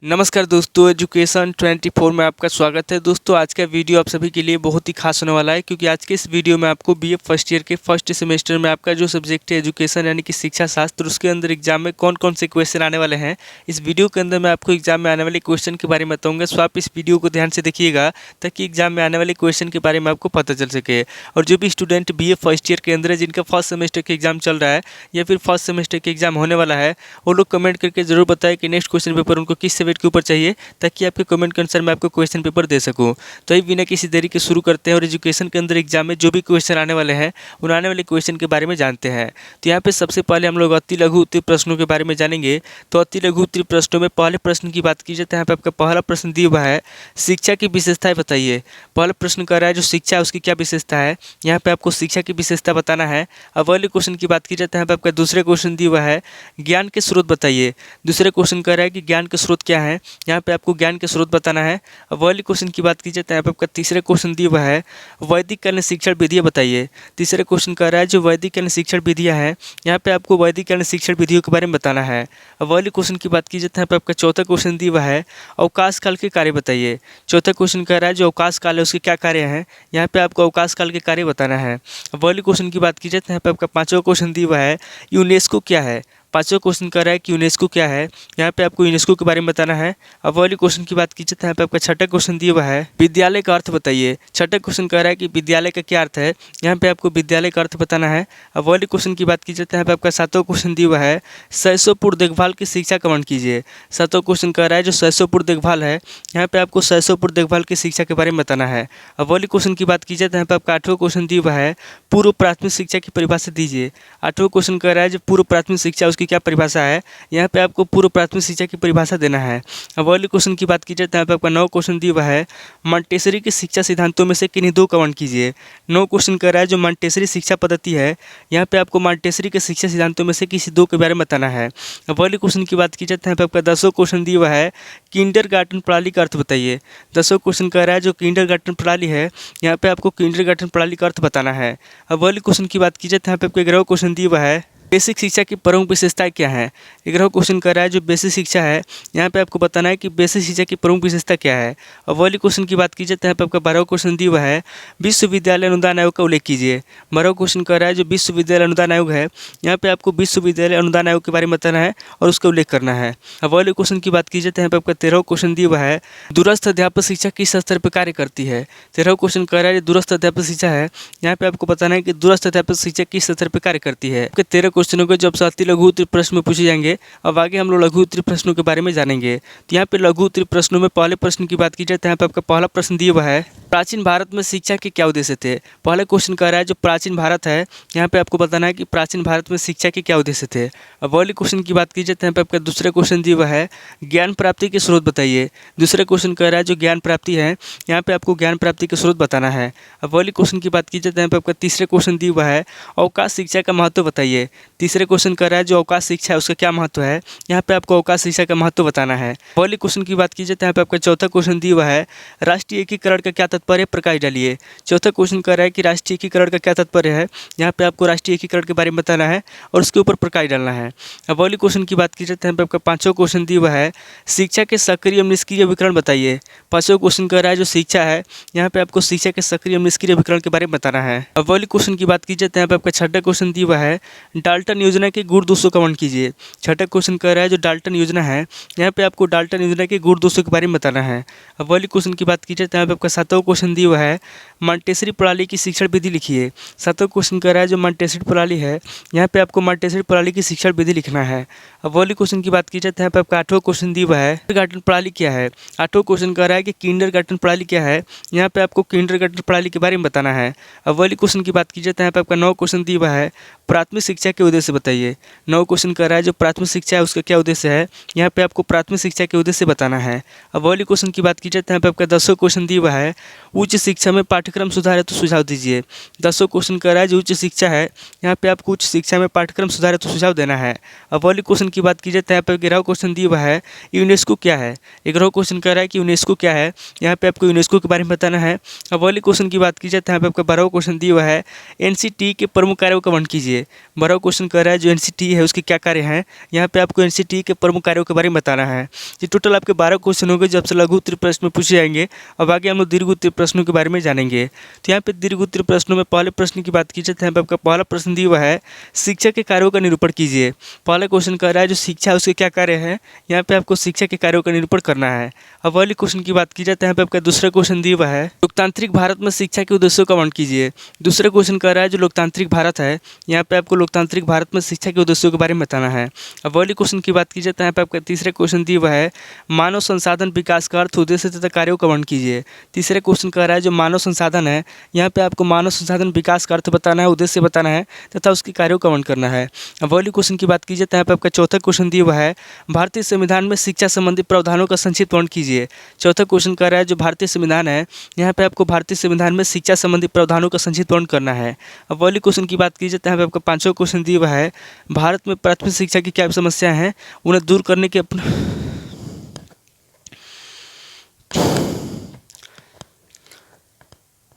नमस्कार दोस्तों, एजुकेशन 24 में आपका स्वागत है। दोस्तों आज का वीडियो आप सभी के लिए बहुत ही खास होने वाला है, क्योंकि आज के इस वीडियो में आपको बीए फर्स्ट ईयर के फर्स्ट सेमेस्टर में आपका जो सब्जेक्ट है एजुकेशन यानी कि शिक्षा शास्त्र, उसके अंदर एग्जाम में कौन कौन से क्वेश्चन आने वाले हैं, इस वीडियो के अंदर मैं आपको एग्जाम में आने वाले क्वेश्चन के बारे में बताऊँगा। सो आप इस वीडियो को ध्यान से देखिएगा ताकि एग्जाम में आने वाले क्वेश्चन के बारे में आपको पता चल सके। और जो भी स्टूडेंट बीए फर्स्ट ईयर के अंदर है, जिनका फर्स्ट सेमेस्टर का एग्जाम चल रहा है या फिर फर्स्ट सेमेस्टर का एग्जाम होने वाला है, वो लोग कमेंट करके जरूर बताएं कि नेक्स्ट क्वेश्चन पेपर उनको किस सब्जेक्ट के ऊपर चाहिए, ताकि आपके कमेंट के अनुसार मैं आपको क्वेश्चन पेपर दे सकूं। तो ये बिना किसी देरी के शुरू करते हैं और एजुकेशन के अंदर एग्जाम में जो भी क्वेश्चन आने वाले हैं उन आने वाले क्वेश्चन के बारे में जानते हैं। तो यहाँ पे सबसे पहले हम लोग अति लघु उत्तरीय प्रश्नों के बारे में जानेंगे। तो अति लघु उत्तरीय प्रश्नों में पहले प्रश्न की बात की जाए तो यहाँ पे आपका पहला प्रश्न दिया हुआ है, शिक्षा की विशेषताएं बताइए। पहला प्रश्न कर रहा है जो शिक्षा है उसकी क्या विशेषता है, यहाँ पे आपको शिक्षा की विशेषता बताना है। अब अगले क्वेश्चन की बात की जाए तो यहाँ पे आपका दूसरे क्वेश्चन दिया हुआ है, ज्ञान के स्रोत बताइए। दूसरे क्वेश्चन कर रहा है कि ज्ञान के स्रोत क्या है, यहाँ पे आपको ज्ञान के स्रोत बताना है। अब अगले क्वेश्चन की बात की जाए तो यहाँ पे आपका तीसरे क्वेश्चन दिया हुआ है, वैदिक कालीन शिक्षण विधियाँ बताइए। तीसरे क्वेश्चन कर रहा है जो वैदिक कालीन शिक्षण विधियाँ हैं, यहाँ पे आपको वैदिक कालीन शिक्षण विधियों के बारे में बताना है। अब अगले क्वेश्चन की बात की जाए तो यहाँ पे आपका चौथा क्वेश्चन दिया हुआ है, अवकाश काल के कार्य बताइए। चौथा क्वेश्चन कह रहा है जो अवकाश काल है उसके क्या कार्य हैं, यहाँ पे आपको अवकाश काल के कार्य बताना है। अब अगले क्वेश्चन की बात की जाए तो यहाँ पे आपका पांचवा क्वेश्चन दिया हुआ है, यूनेस्को क्या है। पांचवा क्वेश्चन कर रहा है कि यूनेस्को क्या है, यहाँ पे आपको यूनेस्को के बारे में बताना है। अब वाली क्वेश्चन की बात कीजिए तो यहाँ पे आपका छठा क्वेश्चन दिया हुआ है, विद्यालय का अर्थ बताइए। छठा क्वेश्चन कह रहा है कि विद्यालय का क्या अर्थ है, यहाँ पे आपको विद्यालय का अर्थ बताना है। अब वाली क्वेश्चन की बात कीजिए तो यहाँ पे आपका सातवां क्वेश्चन दिया हुआ है, शैशवपूर्व देखभाल की शिक्षा का वर्णन कीजिए। सातवां क्वेश्चन कह रहा है जो शैशवपूर्व देखभाल है, यहाँ पे आपको शैशवपूर्व देखभाल की शिक्षा के बारे में बताना है। अब वाली क्वेश्चन की बात कीजिए तो यहाँ पे आपका आठवां क्वेश्चन दिया हुआ है, पूर्व प्राथमिक शिक्षा की परिभाषा दीजिए। आठवां क्वेश्चन कह रहा है जो पूर्व प्राथमिक शिक्षा उसकी क्या परिभाषा है, यहाँ पे आपको पूर्व प्राथमिक शिक्षा की परिभाषा देना है। अब अगले क्वेश्चन की बात कीजिए तो यहाँ पे आपका 9 क्वेश्चन दिया हुआ है, मॉन्टेसरी के शिक्षा सिद्धांतों में से किन्हीं दो का वर्णन कीजिए। 9 क्वेश्चन कर रहा है जो मॉन्टेसरी शिक्षा पद्धति है, यहाँ पे आपको मॉन्टेसरी के शिक्षा सिद्धांतों में से किसी दो के बारे में बताना है। अब अगले क्वेश्चन की बात कीजिए तो यहाँ पे आपका 10वां क्वेश्चन दिया हुआ है, किंडरगार्टन प्रणाली का अर्थ बताइए। 10वां क्वेश्चन कह रहा है जो किंडरगार्टन प्रणाली है, यहाँ पे आपको किंडरगार्टन प्रणाली का अर्थ बताना है। अब अगले क्वेश्चन की बात कीजिए तो यहाँ पे आपको 11वां क्वेश्चन दिया हुआ है, बेसिक शिक्षा की प्रमुख विशेषताएं क्या है। 11वां क्वेश्चन कर रहा है जो बेसिक शिक्षा है, यहाँ पे आपको बताना है कि बेसिक शिक्षा की प्रमुख विशेषता क्या है। अब अगले क्वेश्चन की बात कीजिए तो यहाँ पे आपका 12वां क्वेश्चन दिया हुआ है, विश्वविद्यालय अनुदान आयोग का उल्लेख कीजिए। 12वां क्वेश्चन कर रहा है जो विश्वविद्यालय अनुदान आयोग है, यहाँ पे आपको विश्वविद्यालय अनुदान आयोग के बारे में बताना है और उसका उल्लेख करना है। अब अगले क्वेश्चन की बात कीजिए तो यहाँ पे आपका 13वां क्वेश्चन दिया हुआ है, दूरस्थ अध्यापक शिक्षा किस स्तर पर कार्य करती है। 13वां क्वेश्चन कर रहा है दूरस्थ अध्यापक शिक्षा है, यहाँ पे आपको बताना है कि दूरस्थ अध्यापक शिक्षा किस स्तर पर कार्य करती है। 13 क्वेश्चनों के जब अति लघु उत्तरीय प्रश्न में पूछे जाएंगे। अब आगे हम लोग लघु उत्तरीय प्रश्नों के बारे में जानेंगे। तो यहाँ पे लघु उत्तरीय प्रश्नों में पहले प्रश्न की बात की जाए तो यहाँ पे आपका पहला प्रश्न दिया हुआ है, प्राचीन भारत में शिक्षा के क्या उद्देश्य थे। पहला क्वेश्चन कह रहा है जो प्राचीन भारत है, यहाँ पे आपको बताना है कि प्राचीन भारत में शिक्षा के क्या उद्देश्य थे। अब अगले क्वेश्चन की बात की जाए तो यहाँ पे आपका दूसरा क्वेश्चन दिया हुआ है, ज्ञान प्राप्ति के स्रोत बताइए। दूसरा क्वेश्चन कह रहा है जो ज्ञान प्राप्ति है, यहाँ पे आपको ज्ञान प्राप्ति के स्रोत बताना है। अब अगले क्वेश्चन की बात की जाए तो यहाँ पे आपका तीसरे क्वेश्चन दिया हुआ है, अवकाश शिक्षा का महत्व बताइए। तीसरे क्वेश्चन कह रहा है जो अवकाश शिक्षा है उसका क्या महत्व है, यहाँ पे आपको अवकाश शिक्षा का महत्व बताना है। पहले क्वेश्चन की बात की जाए तो यहाँ पे आपका चौथा क्वेश्चन दिया हुआ है, राष्ट्रीय एकीकरण का क्या तात्पर्य, प्रकाश डालिए। चौथा क्वेश्चन कह रहा है कि राष्ट्रीय एकीकरण का क्या तात्पर्य है, यहाँ पे आपको राष्ट्रीय एकीकरण के बारे में बताना है और उसके ऊपर प्रकाश डालना है। अब अगले क्वेश्चन की बात की जाए तो यहाँ पे आपका पांचवा क्वेश्चन दिया हुआ है, शिक्षा के सक्रिय एवं निष्क्रिय विकरण बताइए। पांचवा क्वेश्चन कह रहा है जो शिक्षा है, यहाँ पे आपको शिक्षा के सक्रिय एवं निष्क्रिय विकरण के बारे में बताना है। अब अगले क्वेश्चन की बात की जाए तो यहाँ पे आपका छठा क्वेश्चन दिया हुआ है, डाल्टन योजना के गुण दोषों का वर्णन कीजिए। छठा क्वेश्चन कह रहा है जो डाल्टन योजना है, यहाँ पे आपको डाल्टन योजना के गुण दोषों के बारे में बताना है। अब अगले क्वेश्चन की बात की जाए तो यहाँ पे आपका सातवां क्वेश्चन दिया हुआ है, मॉन्टेसरी प्रणाली की शिक्षण विधि लिखिए। सातवां क्वेश्चन कह रहा है जो मॉन्टेसरी प्रणाली है, यहाँ पे आपको मॉन्टेसरी प्रणाली की शिक्षण विधि लिखना है। अब अगले क्वेश्चन की बात की जाए तो यहाँ पे आपका आठवां क्वेश्चन दिया हुआ है, किंडरगार्टन प्रणाली क्या है। आठवां क्वेश्चन कह रहा है कि किंडरगार्टन प्रणाली क्या है, यहाँ पे आपको किंडरगार्टन प्रणाली के बारे में बताना है। अब अगले क्वेश्चन की बात की जाए तो यहाँ पे आपका 9 क्वेश्चन दिया हुआ है, प्राथमिक शिक्षा के उद्देश्य बताइए। 9 क्वेश्चन कह रहा है जो प्राथमिक शिक्षा है उसका क्या उद्देश्य है, यहाँ पे आपको प्राथमिक शिक्षा के उद्देश्य बताना है। अब अगले क्वेश्चन की बात की जाए तो यहाँ पे आपका 10वां क्वेश्चन दिया हुआ है, उच्च शिक्षा में पाठ्यक्रम सुधार है तो सुझाव दीजिए। 10वां क्वेश्चन कह रहा है जो उच्च शिक्षा है, यहाँ पे आपको उच्च शिक्षा में पाठ्यक्रम सुधार है तो सुझाव देना है। अब अगले क्वेश्चन की बात की जाए तो यहाँ पे 11वां क्वेश्चन दिया हुआ है, यूनेस्को क्या है। 11वां क्वेश्चन कह रहा है कि यूनेस्को क्या है, यहाँ पे आपको यूनेस्को के बारे में बताना है। अब अगले क्वेश्चन की बात की जाए तो यहाँ पे आपका 12वां क्वेश्चन दिया हुआ है, NCT के प्रमुख कार्यों का वर्णन कीजिए। 12वां क्वेश्चन कर रहा है जो एनसीटी है उसके क्या कार्य हैं। यहाँ पे आपको एनसीटी के प्रमुख कार्यों के बारे में बताना है। ये टोटल आपके 12 क्वेश्चन होंगे जो आपसे लघु उत्तरीय प्रश्न में पूछे जाएंगे। अब आगे हम लोग दीर्घ उत्तरीय प्रश्नों के बारे में जानेंगे। तो यहाँ पे दीर्घ उत्तरीय प्रश्नों में पहले प्रश्न की बात की जाए तो यहाँ पे आपका पहला प्रश्न दिया हुआ है, शिक्षा के कार्यों का निरूपण कीजिए। पहला क्वेश्चन कर रहा है जो शिक्षा है उसके क्या कार्य है। यहाँ पे आपको शिक्षा के कार्यों का निरूपण करना है। अब अगले क्वेश्चन की बात की जाए तो यहाँ पे आपका दूसरा क्वेश्चन दिया हुआ है, लोकतांत्रिक भारत में शिक्षा के उद्देश्यों का वर्णन कीजिए। दूसरा क्वेश्चन कर रहा है जो लोकतांत्रिक भारत है, यहाँ पे आपको लोकतांत्रिक भारत में शिक्षा के उद्देश्यों के बारे में बताना है। अब अगले क्वेश्चन की बात की जाए तो यहाँ पे आपका तीसरा क्वेश्चन दिया हुआ है, मानव संसाधन विकास का अर्थ, उद्देश्य तथा कार्यों का वर्णन कीजिए। तीसरा क्वेश्चन कर रहा है जो मानव संसाधन है, यहाँ पे आपको मानव संसाधन विकास का अर्थ बताना है, उद्देश्य बताना है तथा उसके कार्यों का वर्णन करना है। अब अगले क्वेश्चन की बात की जाए तो यहाँ पे आपका चौथा क्वेश्चन दिया हुआ है, भारतीय संविधान में शिक्षा संबंधी प्रावधानों का संक्षिप्त वर्णन कीजिए। चौथा क्वेश्चन कर रहा है जो भारतीय संविधान है, यहाँ पे आपको भारतीय संविधान में शिक्षा संबंधी प्रावधानों का संक्षिप्त वर्णन करना है। अब अगले क्वेश्चन की बात की जाए तो यहाँ पे आपका पांचवा क्वेश्चन दिया हुआ है, भारत में प्राथमिक शिक्षा की क्या समस्या है, उन्हें दूर करने के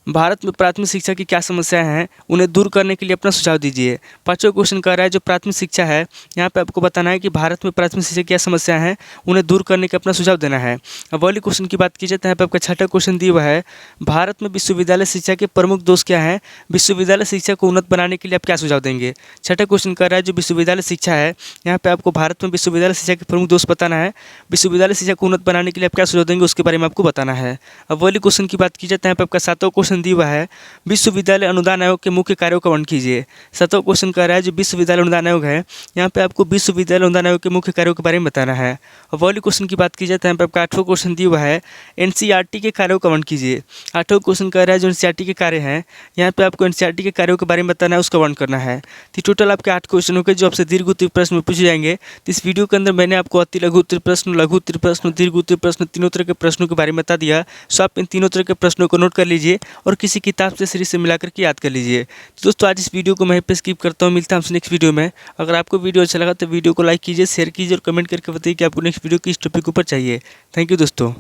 भारत में प्राथमिक शिक्षा की क्या समस्याएं हैं, उन्हें दूर करने के लिए अपना सुझाव दीजिए। पांचवा क्वेश्चन कर रहा है जो प्राथमिक शिक्षा है, यहाँ पे आपको बताना है कि भारत में प्राथमिक शिक्षा की क्या समस्याएं हैं, उन्हें दूर करने के अपना सुझाव देना है। अब अगले क्वेश्चन की बात की जाए तो यहाँ पे आपका छठा क्वेश्चन दिया हुआ है, भारत में विश्वविद्यालय शिक्षा के प्रमुख दोष क्या हैं, विश्वविद्यालय शिक्षा को उन्नत बनाने के लिए आप क्या सुझाव देंगे। छठा क्वेश्चन कर रहा है जो विश्वविद्यालय शिक्षा है, यहाँ पे आपको भारत में विश्वविद्यालय शिक्षा के प्रमुख दोष बताना है, विश्वविद्यालय शिक्षा को उन्नत बनाने के लिए आप क्या सुझाव देंगे उसके बारे में आपको बताना है। अब अगले क्वेश्चन की बात की जाए तो यहाँ पे आपका सातवां क्वेश्चन दिया हुआ है, विश्वविद्यालय अनुदान आयोग के मुख्य कार्यों का वर्णन कीजिए। सातवां क्वेश्चन कर रहा है जो विश्वविद्यालय अनुदान आयोग है, यहाँ पे आपको विश्वविद्यालय अनुदान आयोग के मुख्य कार्यों के बारे में बताना है। अब अगले क्वेश्चन की बात की जाए तो यहाँ पे आपका आठवां क्वेश्चन दिया हुआ है, एनसीईआरटी के कार्यों का वर्णन कीजिए। आठवां क्वेश्चन कर रहा है जो एनसीईआरटी के कार्य हैं, यहाँ पे आपको एनसीईआरटी के कार्यों के बारे में बताना है, उसका वर्णन करना है। तो टोटल आपके 8 क्वेश्चन होंगे जो आपसे दीर्घ उत्तरीय प्रश्न में पूछे जाएंगे। तो इस वीडियो के अंदर मैंने आपको अति लघु उत्तरीय प्रश्न, लघु उत्तरीय प्रश्न, दीर्घ उत्तरीय प्रश्न, तीनों तरह के प्रश्नों के बारे में बता दिया। सो आप इन तीनों तरह के प्रश्नों को नोट कर लीजिए और किसी किताब से सीरीज से मिलाकर के याद कर लीजिए। तो दोस्तों आज इस वीडियो को मैं पे स्किप करता हूँ, मिलता हूँ आपसे नेक्स्ट वीडियो में। अगर आपको वीडियो अच्छा लगा तो वीडियो को लाइक कीजिए, शेयर कीजिए और कमेंट करके बताइए कि आपको नेक्स्ट वीडियो किस टॉपिक ऊपर चाहिए। थैंक यू दोस्तों।